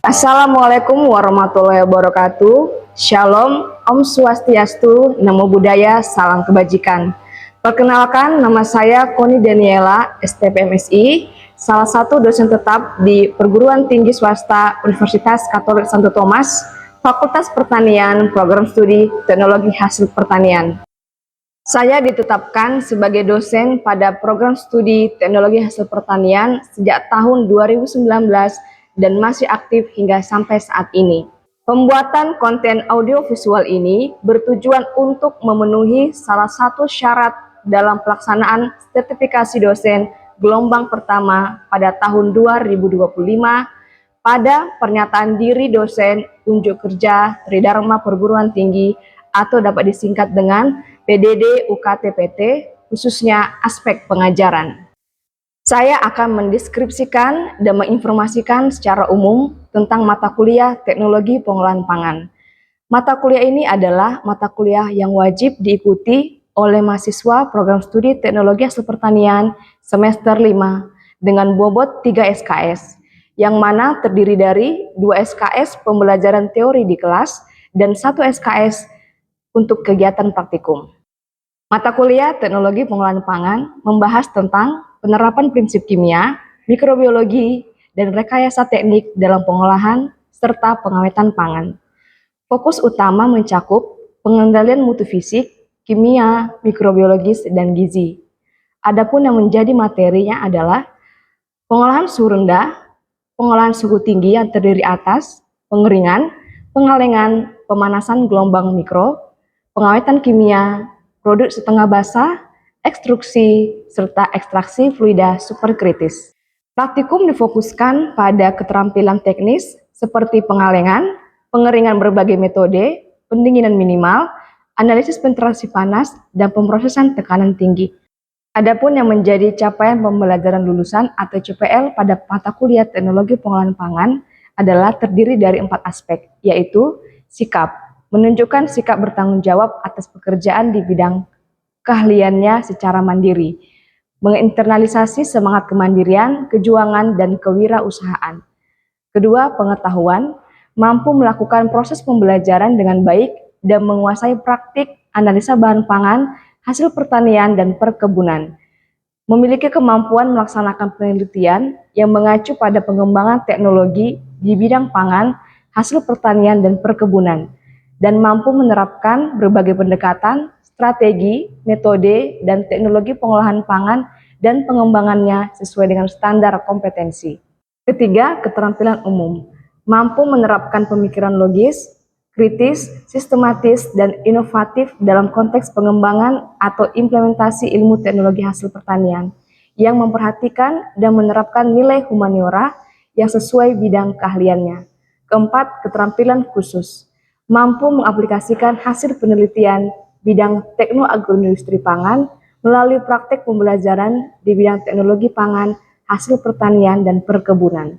Assalamualaikum warahmatullahi wabarakatuh. Shalom, Om Swastiastu, Namo Buddhaya, Salam Kebajikan. Perkenalkan, nama saya Koni Daniela, STPMSI, salah satu dosen tetap di Perguruan Tinggi Swasta Universitas Katolik Santo Thomas, Fakultas Pertanian, Program Studi Teknologi Hasil Pertanian. Saya ditetapkan sebagai dosen pada program studi Teknologi Hasil Pertanian sejak tahun 2019 dan masih aktif hingga sampai saat ini. Pembuatan konten audiovisual ini bertujuan untuk memenuhi salah satu syarat dalam pelaksanaan sertifikasi dosen gelombang pertama pada tahun 2025 pada pernyataan diri dosen unjuk kerja Tridharma Perguruan Tinggi atau dapat disingkat dengan PDD UKT-PT, khususnya aspek pengajaran. Saya akan mendeskripsikan dan menginformasikan secara umum tentang mata kuliah Teknologi Pengolahan Pangan. Mata kuliah ini adalah mata kuliah yang wajib diikuti oleh mahasiswa program studi Teknologi Hasil Pertanian semester 5 dengan bobot 3 SKS, yang mana terdiri dari 2 SKS pembelajaran teori di kelas dan 1 SKS untuk kegiatan praktikum. Mata kuliah Teknologi Pengolahan Pangan membahas tentang penerapan prinsip kimia, mikrobiologi, dan rekayasa teknik dalam pengolahan serta pengawetan pangan. Fokus utama mencakup pengendalian mutu fisik, kimia, mikrobiologis, dan gizi. Adapun yang menjadi materinya adalah pengolahan suhu rendah, pengolahan suhu tinggi yang terdiri atas pengeringan, pengalengan, pemanasan gelombang mikro, pengawetan kimia, produk setengah basah, ekstruksi, serta ekstraksi fluida superkritis. Praktikum difokuskan pada keterampilan teknis seperti pengalengan, pengeringan berbagai metode, pendinginan minimal, analisis penetrasi panas, dan pemrosesan tekanan tinggi. Adapun yang menjadi capaian pembelajaran lulusan atau CPL pada mata kuliah Teknologi Pengolahan Pangan adalah terdiri dari 4 aspek, yaitu sikap, menunjukkan sikap bertanggung jawab atas pekerjaan di bidang keahliannya secara mandiri, menginternalisasi semangat kemandirian, kejuangan, dan kewirausahaan. Kedua, pengetahuan, mampu melakukan proses pembelajaran dengan baik dan menguasai praktik analisa bahan pangan, hasil pertanian, dan perkebunan. Memiliki kemampuan melaksanakan penelitian yang mengacu pada pengembangan teknologi di bidang pangan, hasil pertanian, dan perkebunan, dan mampu menerapkan berbagai pendekatan, strategi, metode, dan teknologi pengolahan pangan dan pengembangannya sesuai dengan standar kompetensi. Ketiga, keterampilan umum, mampu menerapkan pemikiran logis, kritis, sistematis, dan inovatif dalam konteks pengembangan atau implementasi ilmu teknologi hasil pertanian, yang memperhatikan dan menerapkan nilai humaniora yang sesuai bidang keahliannya. Keempat, keterampilan khusus, mampu mengaplikasikan hasil penelitian bidang teknoagroindustri pangan melalui praktek pembelajaran di bidang teknologi pangan, hasil pertanian, dan perkebunan.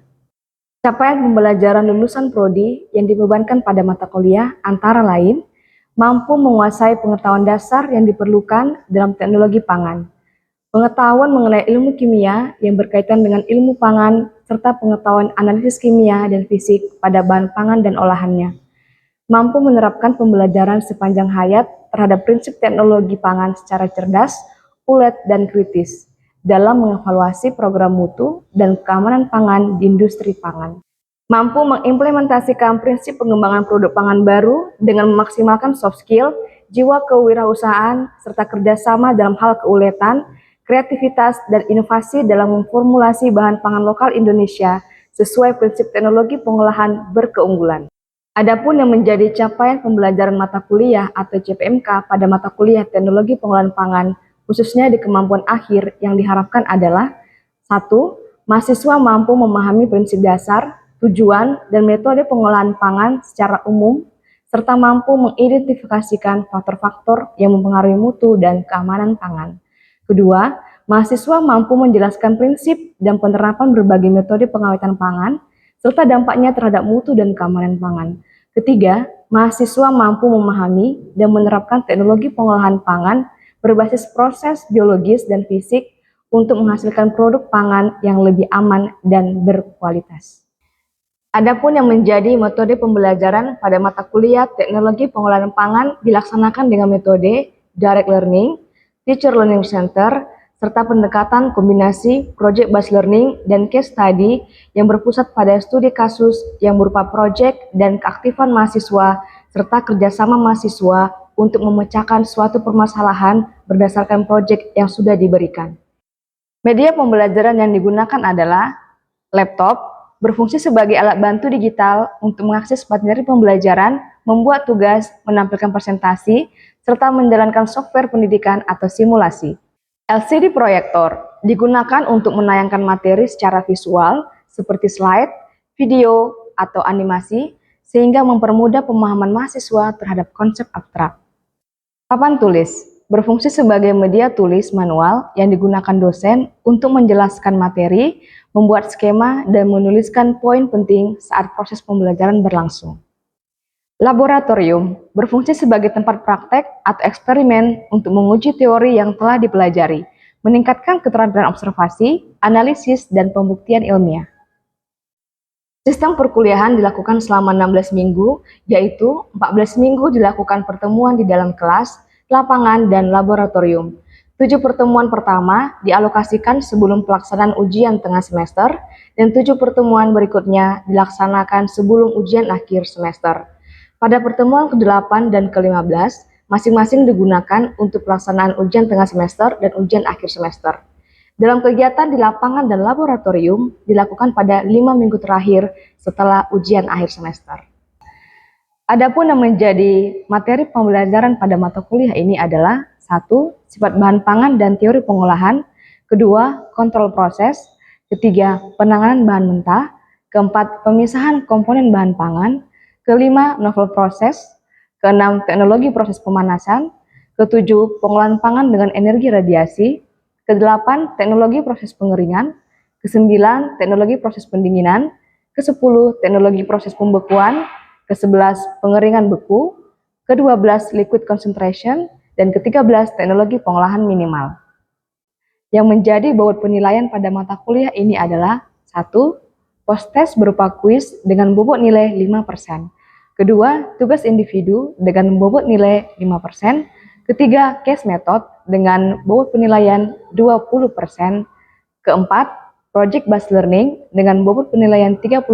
Capaian pembelajaran lulusan prodi yang dibebankan pada mata kuliah antara lain, mampu menguasai pengetahuan dasar yang diperlukan dalam teknologi pangan, pengetahuan mengenai ilmu kimia yang berkaitan dengan ilmu pangan, serta pengetahuan analisis kimia dan fisik pada bahan pangan dan olahannya, mampu menerapkan pembelajaran sepanjang hayat terhadap prinsip teknologi pangan secara cerdas, ulet, dan kritis dalam mengevaluasi program mutu dan keamanan pangan di industri pangan. Mampu mengimplementasikan prinsip pengembangan produk pangan baru dengan memaksimalkan soft skill, jiwa kewirausahaan, serta kerjasama dalam hal keuletan, kreativitas, dan inovasi dalam memformulasi bahan pangan lokal Indonesia sesuai prinsip teknologi pengolahan berkeunggulan. Adapun yang menjadi capaian pembelajaran mata kuliah atau CPMK pada mata kuliah Teknologi Pengolahan Pangan, khususnya di kemampuan akhir yang diharapkan adalah 1. Mahasiswa mampu memahami prinsip dasar, tujuan, dan metode pengolahan pangan secara umum, serta mampu mengidentifikasikan faktor-faktor yang mempengaruhi mutu dan keamanan pangan. Kedua, mahasiswa mampu menjelaskan prinsip dan penerapan berbagai metode pengawetan pangan, serta dampaknya terhadap mutu dan keamanan pangan. Ketiga, mahasiswa mampu memahami dan menerapkan teknologi pengolahan pangan berbasis proses biologis dan fisik untuk menghasilkan produk pangan yang lebih aman dan berkualitas. Adapun yang menjadi metode pembelajaran pada mata kuliah Teknologi Pengolahan Pangan dilaksanakan dengan metode Direct Learning, Teacher Learning Center, serta pendekatan kombinasi Project Based Learning dan Case Study yang berpusat pada studi kasus yang berupa project dan keaktifan mahasiswa serta kerjasama mahasiswa untuk memecahkan suatu permasalahan berdasarkan project yang sudah diberikan. Media pembelajaran yang digunakan adalah laptop, berfungsi sebagai alat bantu digital untuk mengakses materi pembelajaran, membuat tugas, menampilkan presentasi, serta menjalankan software pendidikan atau simulasi. LCD proyektor digunakan untuk menayangkan materi secara visual seperti slide, video, atau animasi, sehingga mempermudah pemahaman mahasiswa terhadap konsep abstrak. Papan tulis berfungsi sebagai media tulis manual yang digunakan dosen untuk menjelaskan materi, membuat skema, dan menuliskan poin penting saat proses pembelajaran berlangsung. Laboratorium berfungsi sebagai tempat praktek atau eksperimen untuk menguji teori yang telah dipelajari, meningkatkan keterampilan observasi, analisis, dan pembuktian ilmiah. Sistem perkuliahan dilakukan selama 16 minggu, yaitu 14 minggu dilakukan pertemuan di dalam kelas, lapangan, dan laboratorium. 7 pertemuan pertama dialokasikan sebelum pelaksanaan ujian tengah semester, dan 7 pertemuan berikutnya dilaksanakan sebelum ujian akhir semester. Pada pertemuan ke-8 dan ke-15, masing-masing digunakan untuk pelaksanaan ujian tengah semester dan ujian akhir semester. Dalam kegiatan di lapangan dan laboratorium dilakukan pada 5 minggu terakhir setelah ujian akhir semester. Adapun yang menjadi materi pembelajaran pada mata kuliah ini adalah 1. Sifat bahan pangan dan teori pengolahan, 2. Kontrol proses, 3. Penanganan bahan mentah, 4. Pemisahan komponen bahan pangan, 5. Novel proses, 6. Teknologi proses pemanasan, 7. Pengolahan pangan dengan energi radiasi, 8. Teknologi proses pengeringan, 9. Teknologi proses pendinginan, 10. Teknologi proses pembekuan, 11. Pengeringan beku, 12. Liquid concentration, dan 13. Teknologi pengolahan minimal. Yang menjadi bobot penilaian pada mata kuliah ini adalah 1. Post-test berupa kuis dengan bobot nilai 5%. 2. Tugas individu dengan bobot nilai 5%. 3. Case method dengan bobot penilaian 20%. 4. Project based learning dengan bobot penilaian 30%.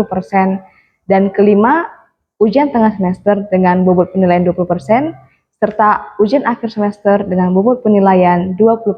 Dan 5. Ujian tengah semester dengan bobot penilaian 20%, serta ujian akhir semester dengan bobot penilaian 20%.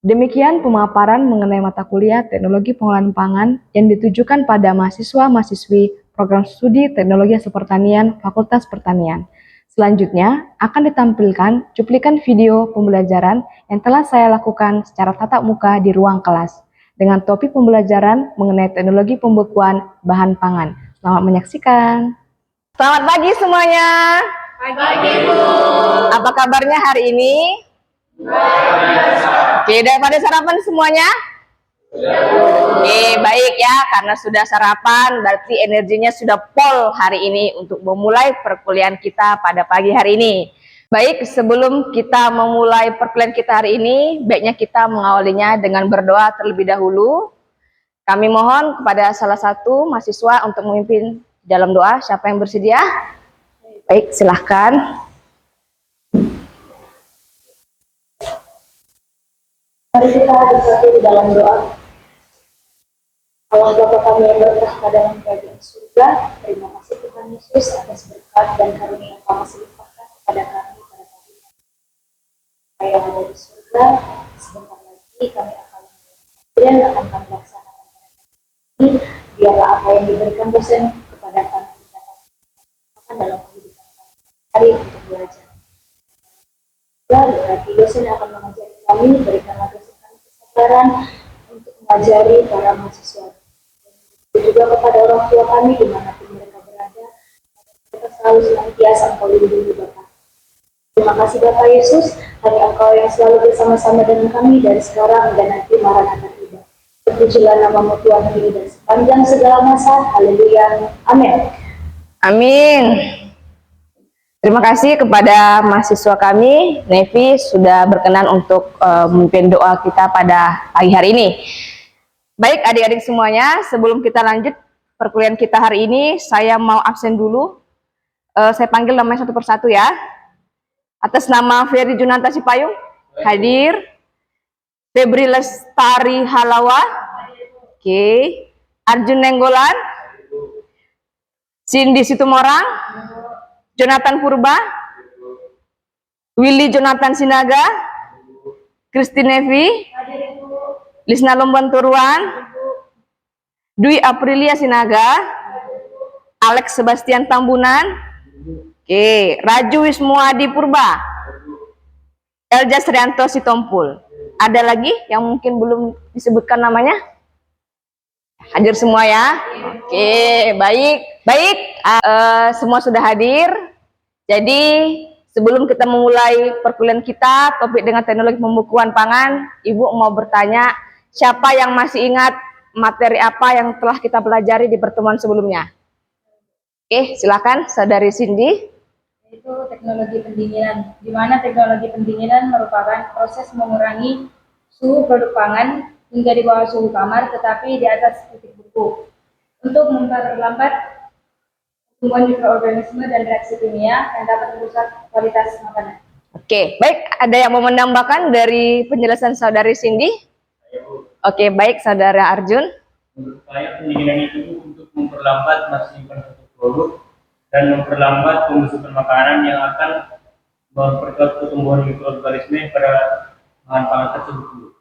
Demikian pemaparan mengenai mata kuliah Teknologi Pengolahan Pangan yang ditujukan pada mahasiswa-mahasiswi program studi Teknologi Hasil Pertanian Fakultas Pertanian. Selanjutnya akan ditampilkan cuplikan video pembelajaran yang telah saya lakukan secara tatap muka di ruang kelas dengan topik pembelajaran mengenai teknologi pembekuan bahan pangan. Selamat menyaksikan. Selamat pagi semuanya. Pagi, Bu. Apa kabarnya hari ini? Oke, udah pada sarapan semuanya? Oke, baik ya. Karena sudah sarapan, berarti energinya sudah full hari ini untuk memulai perkuliahan kita pada pagi hari ini. Baik, sebelum kita memulai perkuliahan kita hari ini, baiknya kita mengawalinya dengan berdoa terlebih dahulu. Kami mohon kepada salah satu mahasiswa untuk memimpin dalam doa. Siapa yang bersedia? Baik, silahkan. Mari kita bersatu di dalam doa. Allah Bapa kami yang bertahta dalam kerajaan surga, terima kasih Tuhan Yesus atas berkat dan karunia yang Kau masih limpahkan kepada kami pada pagi ini. Yang ada di surga, sebentar lagi kami akan kami laksanakan ini. Biarlah apa yang diberikan dosen kepada kami dapat dalam kehidupan kami hari untuk belajar. Berarti dosen yang akan mengajari kami, berikanlah dosen kami kesabaran untuk mengajari para mahasiswa. Dan juga kepada orang tua kami dimanapun mereka berada, mereka selalu senantiasa Engkau lindungi Bapa. Terima kasih Bapak Yesus, hanya Engkau yang selalu bersama-sama dengan kami dari sekarang dan nanti Maranatha tiba. Terpujilah namamu Tuhan kami dan sepanjang segala masa. Haleluya. Amin. Amin. Terima kasih kepada mahasiswa kami, Nevi, sudah berkenan untuk memimpin doa kita pada pagi hari ini. Baik adik-adik semuanya, sebelum kita lanjut perkuliahan kita hari ini. Saya mau absen dulu. Saya panggil namanya satu persatu ya. Atas nama Ferry Junanta Sipayung, hadir. Febri Lestari Halawa, oke. Arjun Nenggolan, Cindy Situmorang, Jonathan Purba, Willy Jonathan Sinaga, Christine Nevi, Lisna Lomban Turuan, Dwi Aprilia Sinaga, Alex Sebastian Tambunan, oke. Raju Wismuadi Purba, Elja Srianto Sitompul. Ada lagi yang mungkin belum disebutkan namanya? Hadir semua ya. Oke, baik. Semua sudah hadir. Jadi sebelum kita memulai perkuliahan kita, topik dengan teknologi pembukuan pangan, Ibu mau bertanya, siapa yang masih ingat materi apa yang telah kita pelajari di pertemuan sebelumnya? Oke, silakan Saudari Cindy. Itu teknologi pendinginan, di mana teknologi pendinginan merupakan proses mengurangi suhu produk pangan hingga di bawah suhu kamar, tetapi di atas titik beku, untuk memperlambat pertumbuhan mikroorganisme dan reaksi kimia yang dapat merusak kualitas makanan. Oke, baik. Ada yang mau menambahkan dari penjelasan Saudari Cindy? Oke, baik, Saudara Arjun. Menurut saya pendinginan itu untuk memperlambat masa simpan suatu produk dan memperlambat pembusukan makanan yang akan memperkuat pertumbuhan mikroorganisme pada bahan pangan tersebut.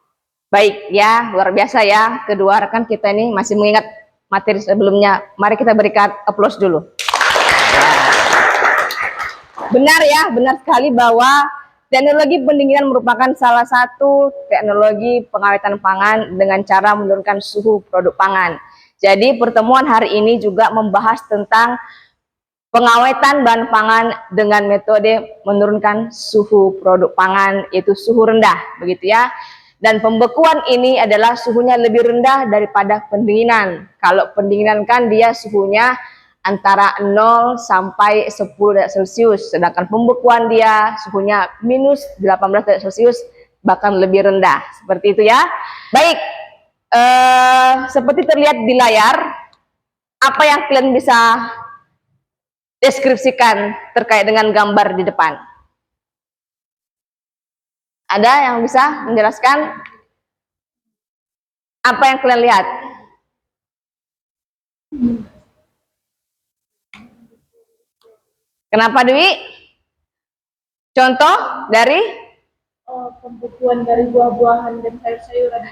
Baik ya, luar biasa ya. Kedua rekan kita ini masih mengingat materi sebelumnya. Mari kita berikan aplaus dulu. Benar ya, benar sekali bahwa teknologi pendinginan merupakan salah satu teknologi pengawetan pangan dengan cara menurunkan suhu produk pangan. Jadi pertemuan hari ini juga membahas tentang pengawetan bahan pangan dengan metode menurunkan suhu produk pangan, yaitu suhu rendah, begitu ya. Dan pembekuan ini adalah suhunya lebih rendah daripada pendinginan. Kalau pendinginan kan dia suhunya antara 0 sampai 10 derajat Celcius, sedangkan pembekuan dia suhunya minus 18 derajat Celcius, bahkan lebih rendah. Seperti itu ya. Baik, seperti terlihat di layar, apa yang kalian bisa deskripsikan terkait dengan gambar di depan? Ada yang bisa menjelaskan apa yang kalian lihat? Kenapa Dewi? Contoh dari? Pembekuan dari buah-buahan dan sayur-sayuran.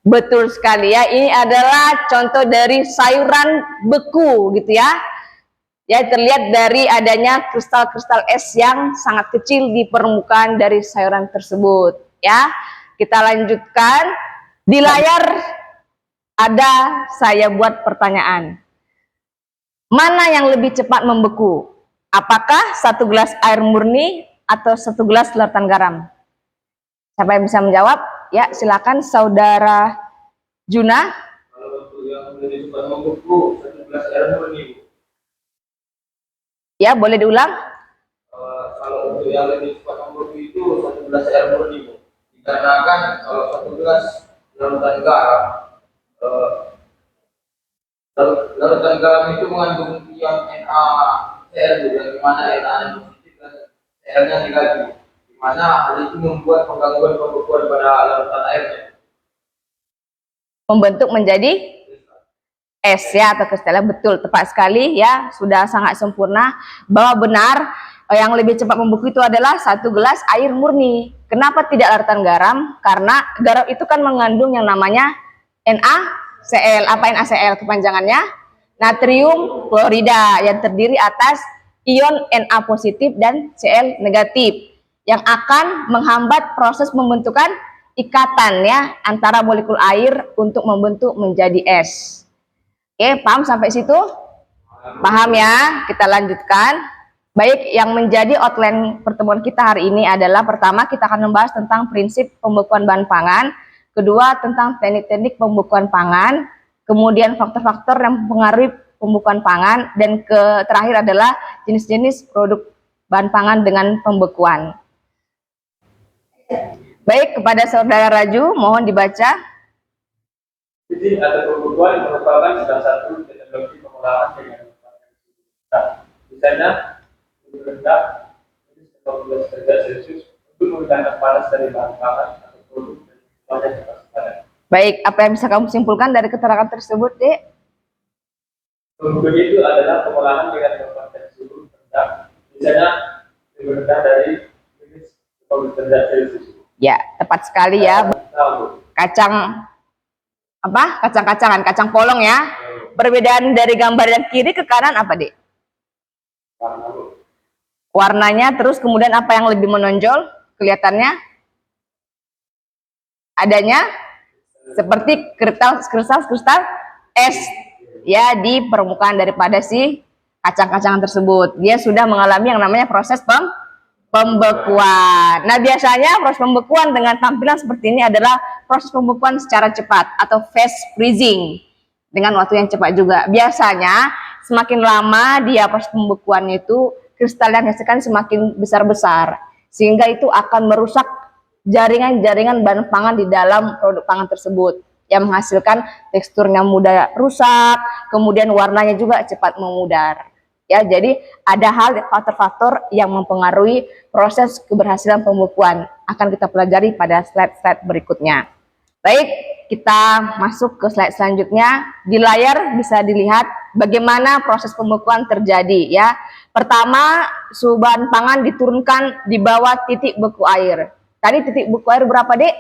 Betul sekali ya, ini adalah contoh dari sayuran beku gitu ya. Ya, terlihat dari adanya kristal-kristal es yang sangat kecil di permukaan dari sayuran tersebut ya. Kita lanjutkan. Di layar ada saya buat pertanyaan. Mana yang lebih cepat membeku? Apakah 1 gelas air murni atau 1 gelas larutan garam? Siapa yang bisa menjawab? Ya, silakan Saudara Juna. Kalau untuk yang lebih cepat membeku, 1 gelas air murni. Ya, boleh diulang. Kalau untuk yang lebih cepat membeku itu 1 gelas air murni. Dikarenakan kalau 1 gelas larutan garam, larutan garam itu mengandung ion NaCl, yang dimana Na positif dan Cl-nya negatif, dimana hal itu membuat penggangguan pembekuan pada larutan airnya. Membentuk menjadi es ya atau kristalnya. Betul, tepat sekali ya, sudah sangat sempurna bahwa benar yang lebih cepat membeku itu adalah 1 gelas air murni. Kenapa tidak larutan garam? Karena garam itu kan mengandung yang namanya NaCl. Apa NaCl kepanjangannya? Natrium klorida yang terdiri atas ion Na positif dan Cl negatif yang akan menghambat proses pembentukan ikatan ya antara molekul air untuk membentuk menjadi es. Oke, paham sampai situ? Paham ya? Kita lanjutkan. Baik, yang menjadi outline pertemuan kita hari ini adalah pertama kita akan membahas tentang prinsip pembekuan bahan pangan, kedua tentang teknik-teknik pembekuan pangan, kemudian faktor-faktor yang mempengaruhi pembekuan pangan, dan terakhir adalah jenis-jenis produk bahan pangan dengan pembekuan. Baik, kepada Saudara Raju, mohon dibaca. Jadi ada pembekuan merupakan salah satu teknologi pembuatan Misalnya suhu rendah 14 derajat Celcius untuk menghilangkan panas dari bahan pangan atau produk dan supaya cepat panas. Baik, apa yang bisa kamu simpulkan dari keterangan tersebut, Dek? Kemudian itu adalah pengolahan dengan menempatkan suhu rendah, misalnya lebih rendah dari minus 14 derajat Celcius. Ya, tepat sekali ya. Kacang apa? Kacang-kacangan, kacang polong ya. Perbedaan dari gambar yang kiri ke kanan apa, Dek? Warnanya, terus kemudian apa yang lebih menonjol kelihatannya? Adanya seperti kristal es ya di permukaan daripada si kacang-kacangan tersebut. Dia sudah mengalami yang namanya proses pembekuan. Nah, biasanya proses pembekuan dengan tampilan seperti ini adalah proses pembekuan secara cepat atau fast freezing dengan waktu yang cepat juga. Biasanya semakin lama dia proses pembekuan itu, kristal yang dihasilkan semakin besar-besar, sehingga itu akan merusak jaringan-jaringan bahan pangan di dalam produk pangan tersebut, yang menghasilkan teksturnya mudah rusak, kemudian warnanya juga cepat memudar. Ya, jadi ada hal faktor-faktor yang mempengaruhi proses keberhasilan pembekuan. Akan kita pelajari pada slide-slide berikutnya. Baik, kita masuk ke slide selanjutnya. Di layar bisa dilihat bagaimana proses pembekuan terjadi ya. Pertama, suhu bahan pangan diturunkan di bawah titik beku air. Tadi titik beku air berapa, Dek?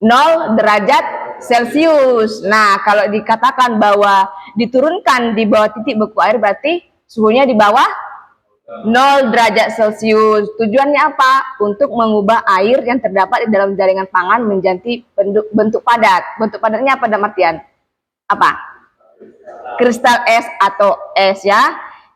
0 derajat Celcius. Nah, kalau dikatakan bahwa diturunkan di bawah titik beku air berarti suhunya di bawah 0 derajat Celcius. Tujuannya apa? Untuk mengubah air yang terdapat di dalam jaringan pangan menjadi bentuk padat. Bentuk padatnya apa, Martian? Apa? Kristal es atau es ya.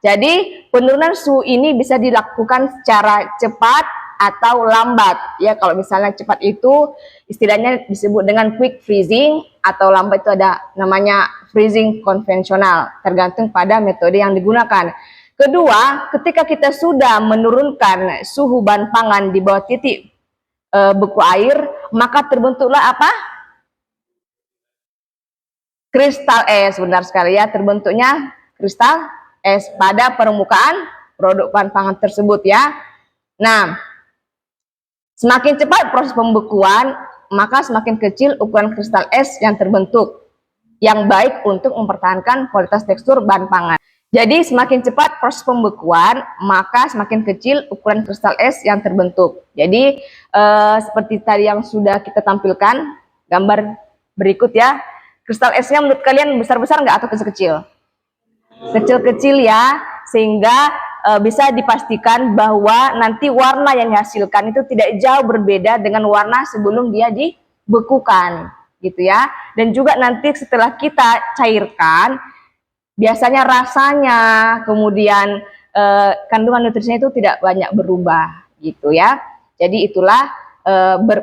Jadi penurunan suhu ini bisa dilakukan secara cepat atau lambat ya. Kalau misalnya cepat itu istilahnya disebut dengan quick freezing, atau lambat itu ada namanya freezing konvensional, tergantung pada metode yang digunakan. Kedua, ketika kita sudah menurunkan suhu bahan pangan di bawah titik beku air, maka terbentuklah apa? Kristal es. Benar sekali ya, terbentuknya kristal es pada permukaan produk bahan pangan tersebut ya. Nah, semakin cepat proses pembekuan, maka semakin kecil ukuran kristal es yang terbentuk, yang baik untuk mempertahankan kualitas tekstur bahan pangan. Jadi semakin cepat proses pembekuan, maka semakin kecil ukuran kristal es yang terbentuk. Jadi seperti tadi yang sudah kita tampilkan, gambar berikut ya. Kristal esnya menurut kalian besar-besar nggak atau kecil-kecil? Kecil-kecil ya, sehingga bisa dipastikan bahwa nanti warna yang dihasilkan itu tidak jauh berbeda dengan warna sebelum dia dibekukan, gitu ya. Dan juga nanti setelah kita cairkan, biasanya rasanya, kemudian kandungan nutrisinya itu tidak banyak berubah, gitu ya. Jadi itulah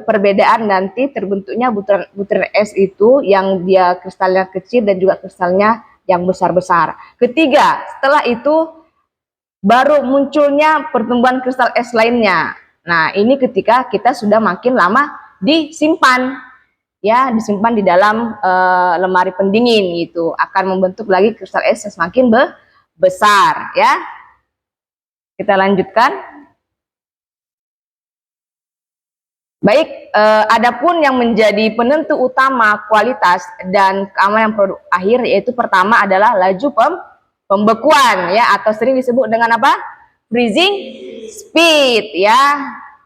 perbedaan nanti terbentuknya butiran es itu, yang dia kristalnya kecil dan juga kristalnya yang besar-besar. Ketiga, setelah itu baru munculnya pertumbuhan kristal es lainnya. Nah, ini ketika kita sudah makin lama disimpan, ya, disimpan di dalam lemari pendingin gitu, akan membentuk lagi kristal es yang semakin besar, ya. Kita lanjutkan. Baik, adapun yang menjadi penentu utama kualitas dan keamanan produk akhir, yaitu pertama adalah laju pembekuan ya, atau sering disebut dengan apa? Freezing speed ya.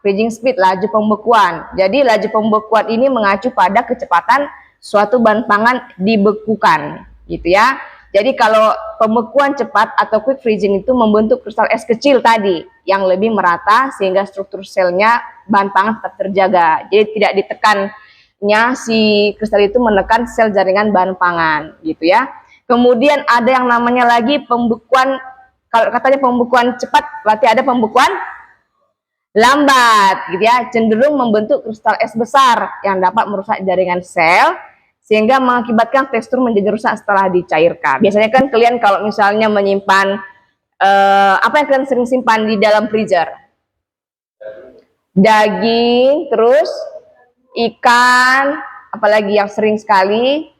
Freezing speed, laju pembekuan. Jadi laju pembekuan ini mengacu pada kecepatan suatu bahan pangan dibekukan gitu ya. Jadi kalau pembekuan cepat atau quick freezing itu membentuk kristal es kecil tadi yang lebih merata, sehingga struktur selnya bahan pangan tetap terjaga. Jadi tidak ditekannya si kristal itu menekan sel jaringan bahan pangan gitu ya. Kemudian ada yang namanya lagi pembekuan, kalau katanya pembekuan cepat berarti ada pembekuan lambat gitu ya, cenderung membentuk kristal es besar yang dapat merusak jaringan sel sehingga mengakibatkan tekstur menjadi rusak setelah dicairkan. Biasanya kan kalian kalau misalnya menyimpan apa yang kalian sering simpan di dalam freezer? Daging, terus ikan, apalagi yang sering sekali?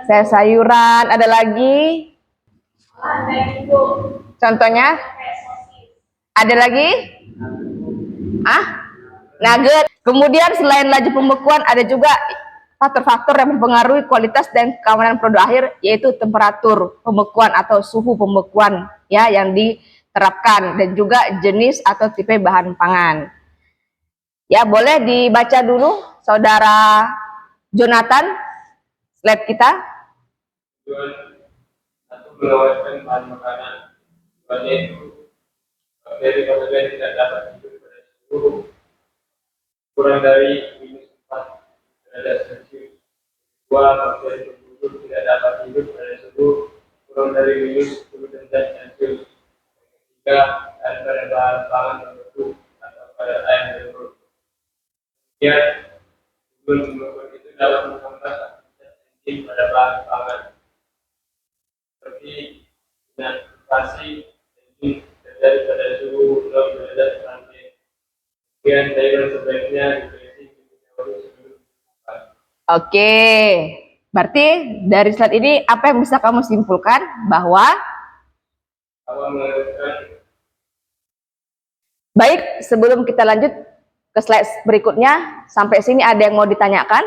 Sayuran, ada lagi? Contohnya, ada lagi? Nugget. Kemudian selain laju pembekuan, ada juga faktor-faktor yang mempengaruhi kualitas dan keamanan produk akhir, yaitu temperatur pembekuan atau suhu pembekuan ya yang diterapkan, dan juga jenis atau tipe bahan pangan. Ya, boleh dibaca dulu Saudara Jonathan slide kita. Tujuan satu, melewatkan bahan makanan. Tujuannya itu bakteri-bakteri tidak dapat hidup pada suhu kurang dari -4 derajat Celcius. Dua, bakteri tersebut tidak dapat hidup pada suhu kurang dari -10 derajat Celcius. Tiga, dan pada bahan pangan tertentu atau pada air tertentu. Kemudian, sebelum pembekuan itu dapat menghambat aktivitas enzim pada bahan pangan, seperti inaktivasi enzim terjadi pada suhu 0 derajat Celcius. Kemudian cairan sebaiknya diberisi dahulu sebelum dimakan. Oke, berarti dari slide ini apa yang bisa kamu simpulkan? Bahwa Awal mengatakan baik, sebelum kita lanjut ke slide berikutnya, sampai sini ada yang mau ditanyakan?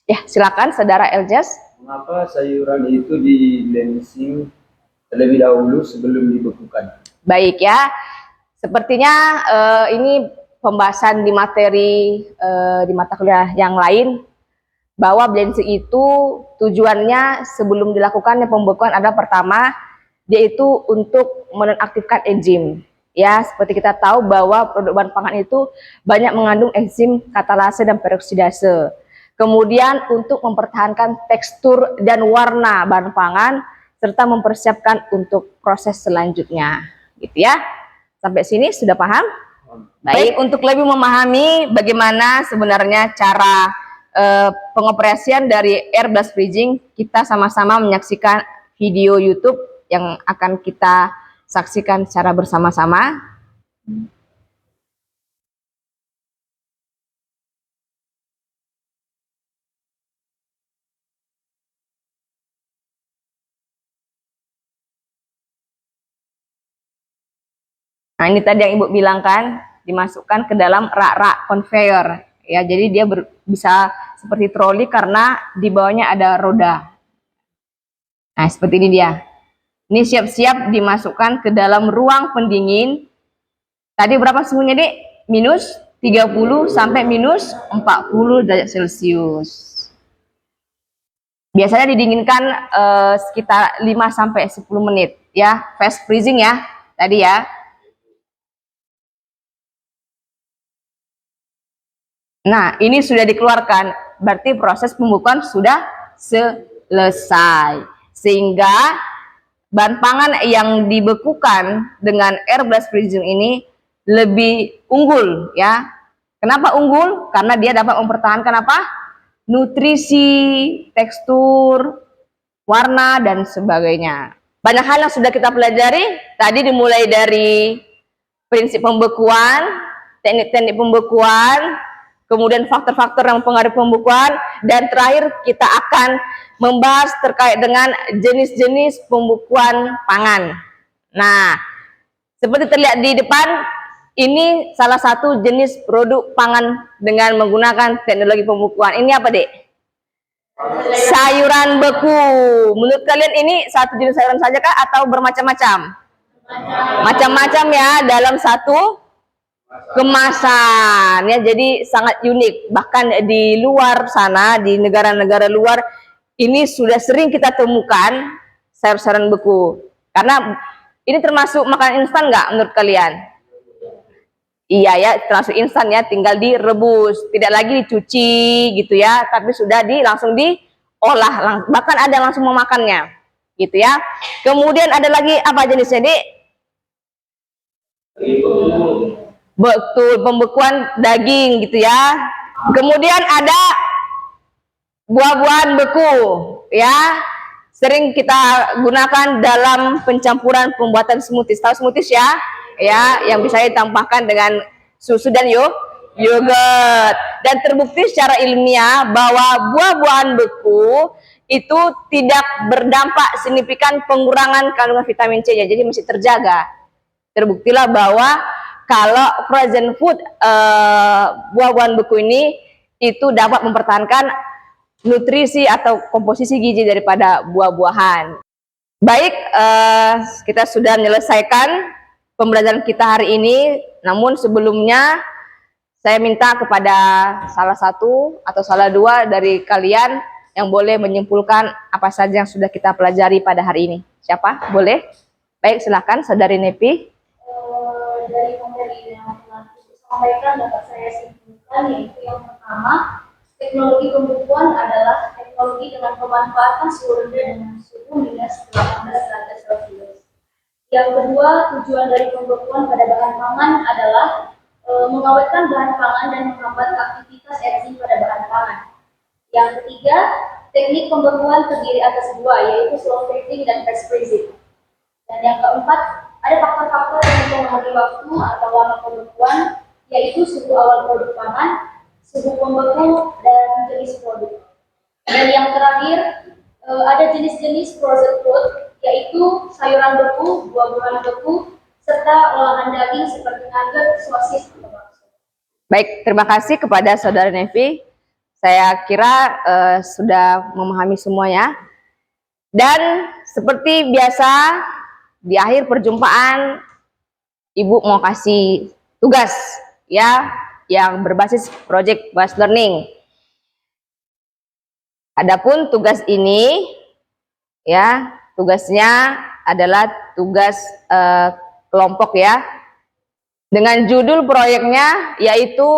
Ya, silakan Saudara Eljas. Mengapa sayuran itu di blenching terlebih dahulu sebelum dibekukan? Baik ya, sepertinya ini pembahasan di materi di mata kuliah yang lain, bahwa blenching itu tujuannya sebelum dilakukan pembekuan adalah pertama, yaitu untuk menonaktifkan enzim. Ya, seperti kita tahu bahwa produk bahan pangan itu banyak mengandung enzim katalase dan peroksidase. Kemudian untuk mempertahankan tekstur dan warna bahan pangan serta mempersiapkan untuk proses selanjutnya. Gitu ya. Sampai sini sudah paham? Baik, untuk lebih memahami bagaimana sebenarnya cara pengoperasian dari air blast freezing, kita sama-sama menyaksikan video YouTube yang akan kita saksikan secara bersama-sama. Nah, ini tadi yang Ibu bilang kan, dimasukkan ke dalam rak-rak conveyor. Ya, jadi dia bisa seperti troli karena di bawahnya ada roda. Nah, seperti ini dia. Ini siap-siap dimasukkan ke dalam ruang pendingin. Tadi berapa suhunya, Dik? -30 sampai -40 derajat Celcius. Biasanya didinginkan sekitar 5 sampai 10 menit ya, fast freezing ya. Tadi ya. Nah, ini sudah dikeluarkan, berarti proses pembekuan sudah selesai. Sehingga bahan pangan yang dibekukan dengan air blast freezing ini lebih unggul ya. Kenapa unggul? Karena dia dapat mempertahankan apa? Nutrisi, tekstur, warna, dan sebagainya. Banyak hal yang sudah kita pelajari. Tadi dimulai dari prinsip pembekuan, teknik-teknik pembekuan, kemudian faktor-faktor yang mempengaruhi pembekuan, dan terakhir kita akan membahas terkait dengan jenis-jenis pembekuan pangan. Nah, seperti terlihat di depan, ini salah satu jenis produk pangan dengan menggunakan teknologi pembekuan. Ini apa, Dek? Sayuran beku. Menurut kalian ini satu jenis sayuran saja kah atau bermacam-macam? Macam-macam ya, dalam satu kemasan ya, jadi sangat unik. Bahkan di luar sana, di negara-negara luar, ini sudah sering kita temukan sayur-sayuran beku. Karena ini termasuk makanan instan nggak menurut kalian? Iya ya, termasuk instan ya, tinggal direbus, tidak lagi dicuci gitu ya, tapi sudah langsung diolah, bahkan ada yang langsung memakannya gitu ya. Kemudian ada lagi apa jenisnya, Dik? Betul, pembekuan daging gitu ya. Kemudian ada buah-buahan beku ya, sering kita gunakan dalam pencampuran pembuatan smoothies. Tahu smoothies ya? Ya, yang bisa ditambahkan dengan susu dan yogurt. Dan terbukti secara ilmiah bahwa buah-buahan beku itu tidak berdampak signifikan pengurangan kandungan vitamin C ya, jadi masih terjaga. Terbuktilah bahwa kalau frozen food buah-buahan beku ini itu dapat mempertahankan nutrisi atau komposisi gizi daripada buah-buahan. Baik, kita sudah menyelesaikan pembelajaran kita hari ini, namun sebelumnya saya minta kepada salah satu atau salah dua dari kalian yang boleh menyimpulkan apa saja yang sudah kita pelajari pada hari ini. Siapa? Boleh? Baik, silakan Saudari Nepi. Dari materi yang telah disampaikan dapat saya simpulkan, yaitu yang pertama, teknologi pembukuan adalah teknologi dengan pemanfaatan suhu rendah dengan suhu minus 18 derajat Celcius. Yang kedua, tujuan dari pembekuan pada bahan pangan adalah mengawetkan bahan pangan dan menghambat aktivitas enzim pada bahan pangan. Yang ketiga, teknik pembekuan terdiri atas dua, yaitu slow freezing dan fast freezing. Dan yang keempat, ada faktor-faktor yang mempengaruhi waktu atau lama pembekuan, yaitu suhu awal produk pangan, suhu pembeku, dan jenis produk. Dan yang terakhir, ada jenis-jenis frozen food, yaitu sayuran beku, buah-buahan beku, serta olahan daging seperti nugget, sosis, atau bakso. Baik, terima kasih kepada Saudara Nevi. Saya kira sudah memahami semuanya. Dan seperti biasa, di akhir perjumpaan, Ibu mau kasih tugas ya yang berbasis project based learning. Adapun tugas ini ya, tugasnya adalah tugas kelompok ya. Dengan judul proyeknya yaitu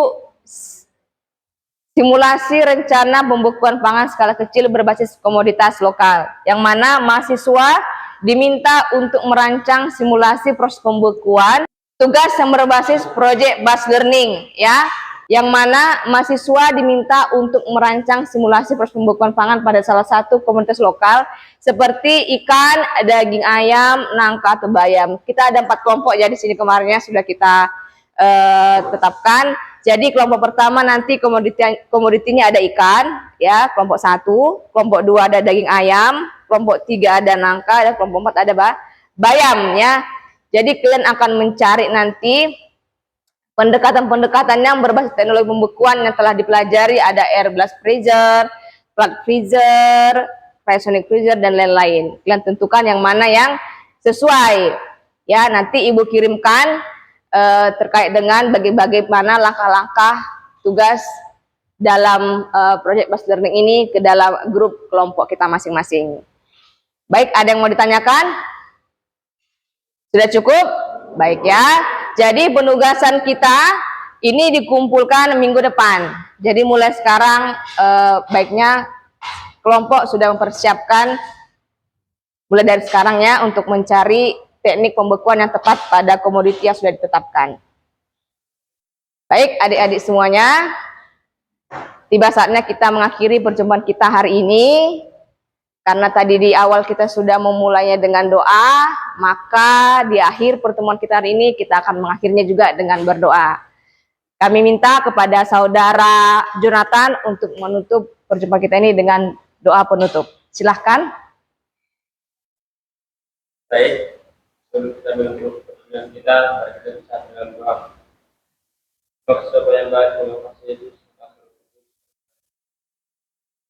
simulasi rencana pembekuan pangan skala kecil berbasis komoditas lokal, yang mana mahasiswa diminta untuk merancang simulasi proses pembekuan, tugas yang berbasis project based learning ya, yang mana mahasiswa diminta untuk merancang simulasi proses pembekuan pangan pada salah satu komunitas lokal seperti ikan, daging ayam, nangka atau bayam. Kita ada 4 kelompok ya di sini, kemarinnya sudah kita tetapkan. Jadi kelompok pertama nanti komoditinya ada ikan ya, kelompok 1, kelompok 2 ada daging ayam, kelompok 3 ada nangka, dan kelompok 4 ada bayam ya. Jadi kalian akan mencari nanti pendekatan-pendekatan yang berbasis teknologi pembekuan yang telah dipelajari, ada air blast freezer, plug freezer, cryosonic freezer, dan lain-lain. Kalian tentukan yang mana yang sesuai ya, nanti Ibu kirimkan terkait dengan bagaimana langkah-langkah tugas dalam project based learning ini ke dalam grup kelompok kita masing-masing. Baik, ada yang mau ditanyakan? Sudah cukup? Baik ya. Jadi penugasan kita ini dikumpulkan minggu depan. Jadi mulai sekarang baiknya kelompok sudah mempersiapkan mulai dari sekarang ya untuk mencari teknik pembekuan yang tepat pada komoditi yang sudah ditetapkan. Baik adik-adik semuanya, tiba saatnya kita mengakhiri perjumpaan kita hari ini. Karena tadi di awal kita sudah memulainya dengan doa, maka di akhir pertemuan kita hari ini kita akan mengakhirinya juga dengan berdoa. Kami minta kepada Saudara Jonathan untuk menutup perjumpaan kita ini dengan doa penutup. Silahkan. Baik, sebelum kita menutup perjumpaan kita, mari kita bisa dengan doa. Maksud yang baik, terima kasih Yesus.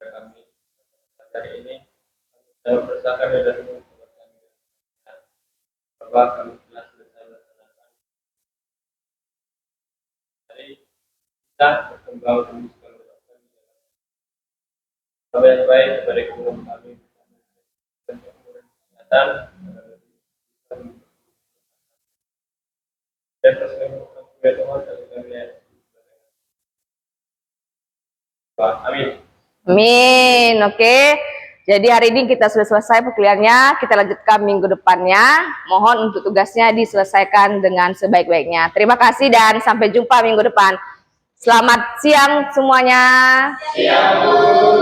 Kami hari ini dalam persakan dan bahwa kami telah selesai melaksanakan. Jadi kita berkembang terus melakukan apa yang baik kepada keluarga kami dan kesehatan dan persembahan kepada Tuhan dan kami lihat. Amin. Amin. Oke. Jadi hari ini kita sudah selesai perkuliahannya, kita lanjutkan minggu depannya. Mohon untuk tugasnya diselesaikan dengan sebaik-baiknya. Terima kasih dan sampai jumpa minggu depan. Selamat siang semuanya. Siang.